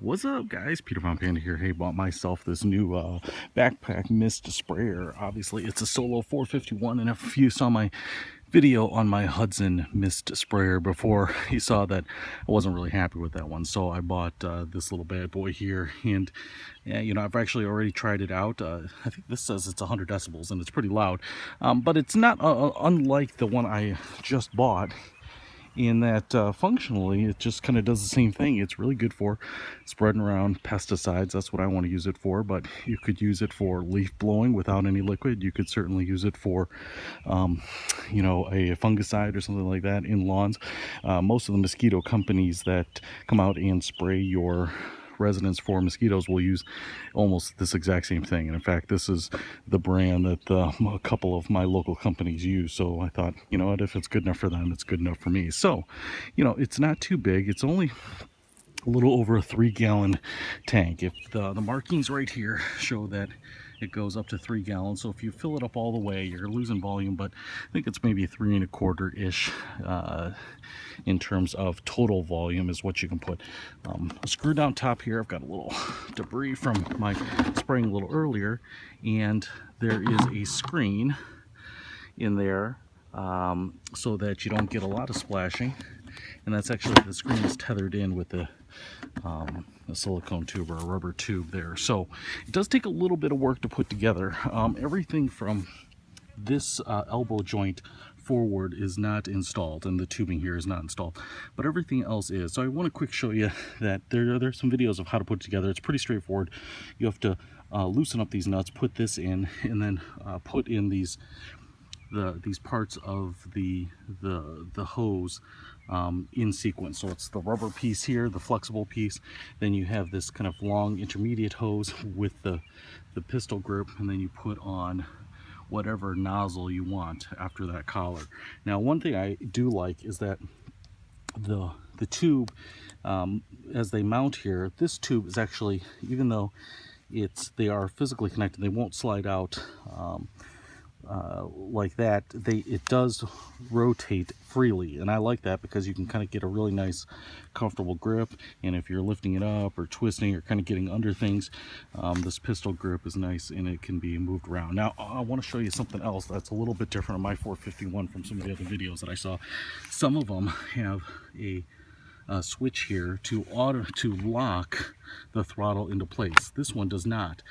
What's up, guys? Peter Von Panda here. Hey, bought myself this new backpack mist sprayer. Obviously, it's a Solo 451, and if you saw my video on my Hudson mist sprayer before, you saw that I wasn't really happy with that one. So I bought this little bad boy here, and yeah, I've actually already tried it out. I think this says it's 100 decibels, and it's pretty loud, but it's not unlike the one I just bought, in that functionally it just kind of does the same thing. It's really good for spreading around pesticides. That's what I want to use it for, but you could use it for leaf blowing without any liquid. You could certainly use it for a fungicide or something like that in lawns. Most of the mosquito companies that come out and spray your residents for mosquitoes will use almost this exact same thing. And in fact, this is the brand that a couple of my local companies use. So I thought, you know what, if it's good enough for them, it's good enough for me. So, it's not too big. It's only a little over a 3-gallon tank. If the markings right here show that it goes up to 3 gallons, so if you fill it up all the way, you're losing volume, but I think it's maybe 3 1/4-ish in terms of total volume is what you can put. A screw down top here. I've got a little debris from my spraying a little earlier, and there is a screen in there so that you don't get a lot of splashing. And that's actually, the screen is tethered in with a silicone tube or a rubber tube there. So it does take a little bit of work to put together. Everything from this elbow joint forward is not installed, and the tubing here is not installed, but everything else is. So I want to quick show you that there's some videos of how to put it together. It's pretty straightforward. You have to loosen up these nuts, put this in, and then put in these parts of the hose in sequence. So it's the rubber piece here, the flexible piece, then you have this kind of long intermediate hose with the pistol grip, and then you put on whatever nozzle you want after that collar. Now, one thing I do like is that the tube, as they mount here, this tube is actually, even though they are physically connected, they won't slide out like that. It does rotate freely, and I like that because you can kind of get a really nice comfortable grip, and if you're lifting it up or twisting or kind of getting under things, this pistol grip is nice and it can be moved around. Now I want to show you something else that's a little bit different on my 451 from some of the other videos that I saw. Some of them have a switch here to lock the throttle into place. This one does not.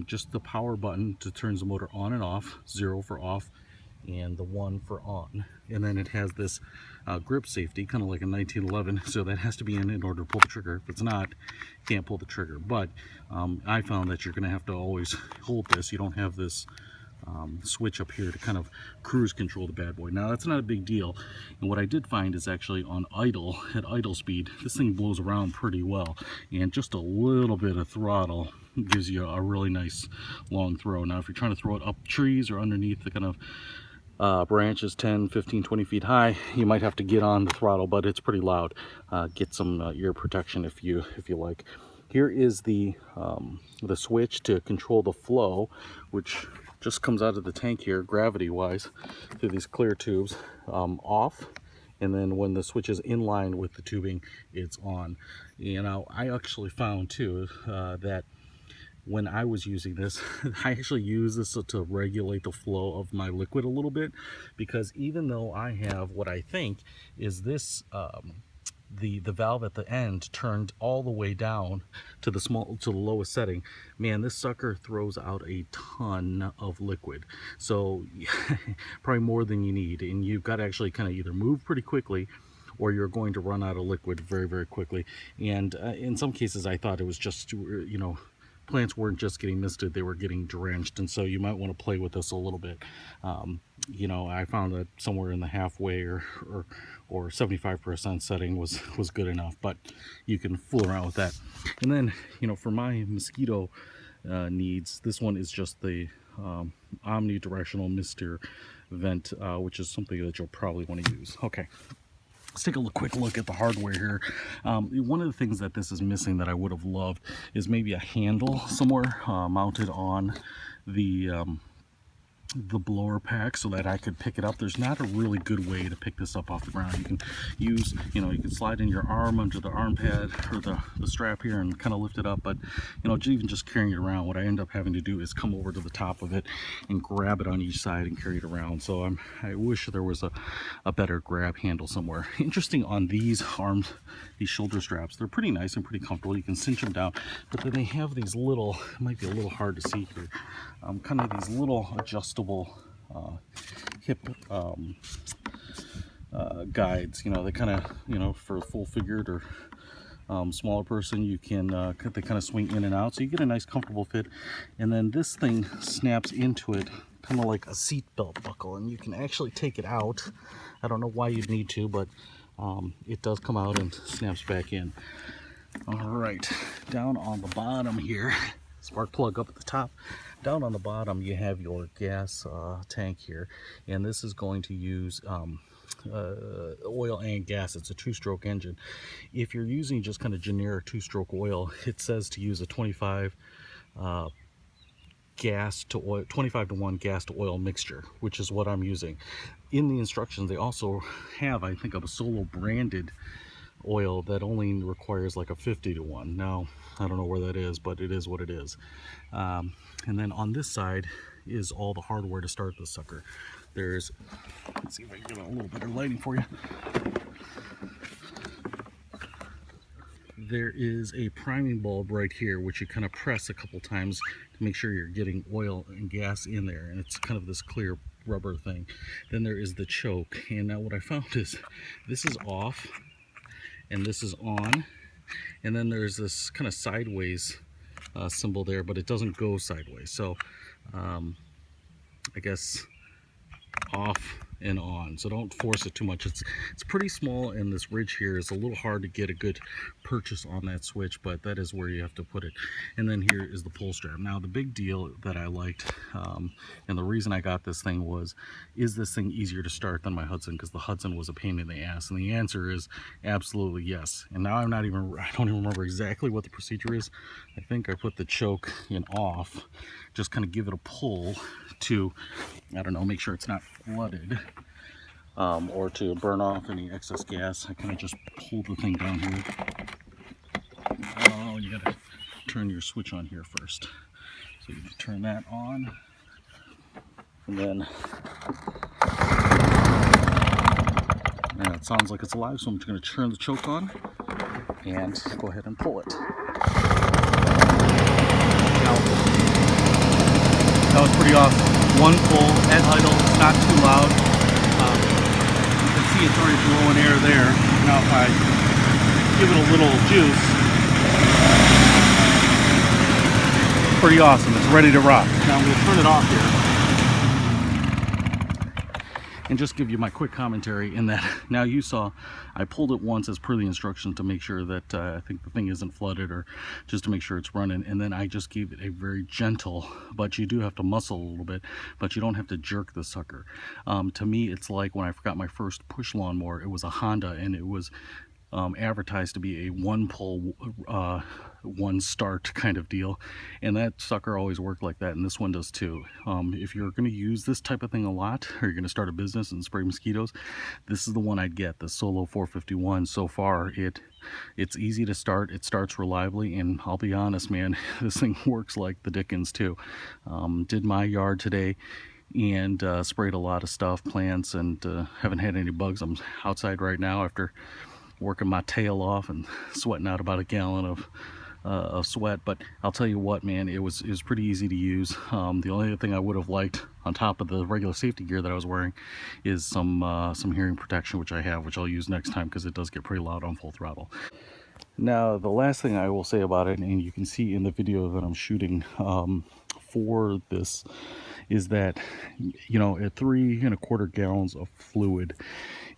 Just the power button to turns the motor on and off, 0 for off and the 1 for on. And then it has this grip safety, kind of like a 1911, so that has to be in order to pull the trigger. If it's not, you can't pull the trigger. But I found that you're going to have to always hold this. You don't have this switch up here to kind of cruise control the bad boy. Now, that's not a big deal, and what I did find is actually on idle, at idle speed, this thing blows around pretty well, and just a little bit of throttle gives you a really nice long throw. Now, if you're trying to throw it up trees or underneath the kind of branches 10, 15, 20 feet high, you might have to get on the throttle, but it's pretty loud. Get some ear protection if you like. Here is the switch to control the flow, which just comes out of the tank here, gravity-wise, through these clear tubes, off. And then when the switch is in line with the tubing, it's on. I actually found too that when I was using this, I actually use this to regulate the flow of my liquid a little bit, because even though I have what I think is this the valve at the end turned all the way down to the lowest setting, man, this sucker throws out a ton of liquid. So probably more than you need, and you've got to actually kind of either move pretty quickly or you're going to run out of liquid very, very quickly. And in some cases I thought it was just, plants weren't just getting misted, they were getting drenched, and so you might want to play with this a little bit. I found that somewhere in the halfway or 75% setting was good enough, but you can fool around with that. And then, for my mosquito needs, this one is just the omnidirectional mister vent, which is something that you'll probably want to use. Okay. Let's take a quick look at the hardware here. One of the things that this is missing that I would have loved is maybe a handle somewhere mounted on the the blower pack so that I could pick it up. There's not a really good way to pick this up off the ground. You can use, you can slide in your arm under the arm pad or the strap here and kind of lift it up, but even just carrying it around, what I end up having to do is come over to the top of it and grab it on each side and carry it around. So I wish there was a better grab handle somewhere. Interesting on these arms, these shoulder straps, they're pretty nice and pretty comfortable. You can cinch them down, but then they have these little, it might be a little hard to see here, kind of these little adjustable hip guides. They kind of, for a full figured or smaller person, you can they kind of swing in and out, so you get a nice comfortable fit. And then this thing snaps into it kind of like a seat belt buckle, and you can actually take it out. I don't know why you'd need to, but it does come out and snaps back in. All right, down on the bottom here, spark plug up at the top. Down on the bottom, you have your gas tank here, and this is going to use oil and gas. It's a two-stroke engine. If you're using just kind of generic two-stroke oil, it says to use a 25 gas to oil, 25 to 1 gas to oil mixture, which is what I'm using. In the instructions, they also have, I think, a Solo branded oil that only requires like a 50 to 1. Now, I don't know where that is, but it is what it is. And then on this side is all the hardware to start this sucker. There's, let's see if I can get a little better lighting for you. There is a priming bulb right here, which you kind of press a couple times to make sure you're getting oil and gas in there, and it's kind of this clear rubber thing. Then there is the choke, and now what I found is this is off and this is on, and then there's this kind of sideways symbol there, but it doesn't go sideways. So I guess off and on, so don't force it too much. It's pretty small, and this ridge here is a little hard to get a good purchase on that switch, but that is where you have to put it. And then here is the pull strap. Now the big deal that I liked, and the reason I got this thing was, is this thing easier to start than my Hudson? Because the Hudson was a pain in the ass, and the answer is absolutely yes. And now I don't even remember exactly what the procedure is. I think I put the choke in off, just kind of give it a pull to, I don't know, make sure it's not flooded, or to burn off any excess gas. I kind of just pull the thing down here. Oh, you gotta turn your switch on here first. So you turn that on, and then, yeah, it sounds like it's alive, so I'm just gonna turn the choke on and go ahead and pull it. That was pretty awesome. One pull at idle, it's not too loud. You can see it's already blowing air there. Now if I give it a little juice, pretty awesome. It's ready to rock. Now I'm going to turn it off here and just give you my quick commentary in that, now you saw I pulled it once as per the instructions to make sure that I think the thing isn't flooded, or just to make sure it's running, and then I just gave it a very gentle, but you do have to muscle a little bit, but you don't have to jerk the sucker. To me, it's like when I got my first push lawnmower. It was a Honda, and it was advertised to be a one pull, one start kind of deal, and that sucker always worked like that, and this one does too. If you're going to use this type of thing a lot, or you're going to start a business and spray mosquitoes, this is the one I'd get, the Solo 451. So far it's easy to start, it starts reliably, and I'll be honest, man, this thing works like the dickens too. Did my yard today and sprayed a lot of stuff, plants, and haven't had any bugs. I'm outside right now after working my tail off and sweating out about a gallon of sweat. But I'll tell you what, man, it was pretty easy to use. The only other thing I would have liked on top of the regular safety gear that I was wearing is some hearing protection, which I have, which I'll use next time, because it does get pretty loud on full throttle. Now the last thing I will say about it, and you can see in the video that I'm shooting for this, is that, at 3¼ gallons of fluid,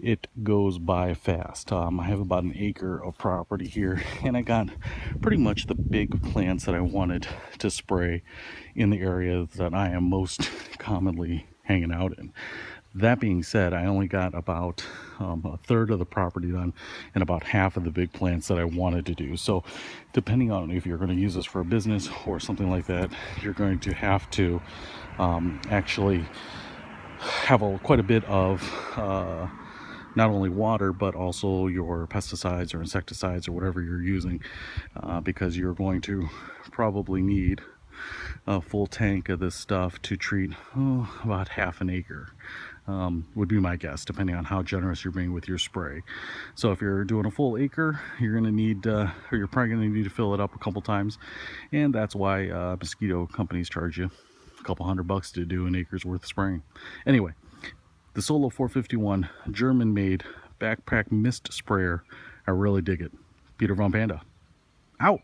it goes by fast. I have about an acre of property here, and I got pretty much the big plants that I wanted to spray in the area that I am most commonly hanging out in. That being said, I only got about a third of the property done and about half of the big plants that I wanted to do. So depending on if you're going to use this for a business or something like that, you're going to have to actually have quite a bit of not only water but also your pesticides or insecticides or whatever you're using, because you're going to probably need a full tank of this stuff to treat about half an acre, would be my guess, depending on how generous you're being with your spray. So if you're doing a full acre, you're going to need, or you're probably going to need to fill it up a couple times, and that's why mosquito companies charge you a couple $100 to do an acre's worth of spraying. Anyway, the Solo 451 German-made backpack mist sprayer, I really dig it. Peter von Panda, out.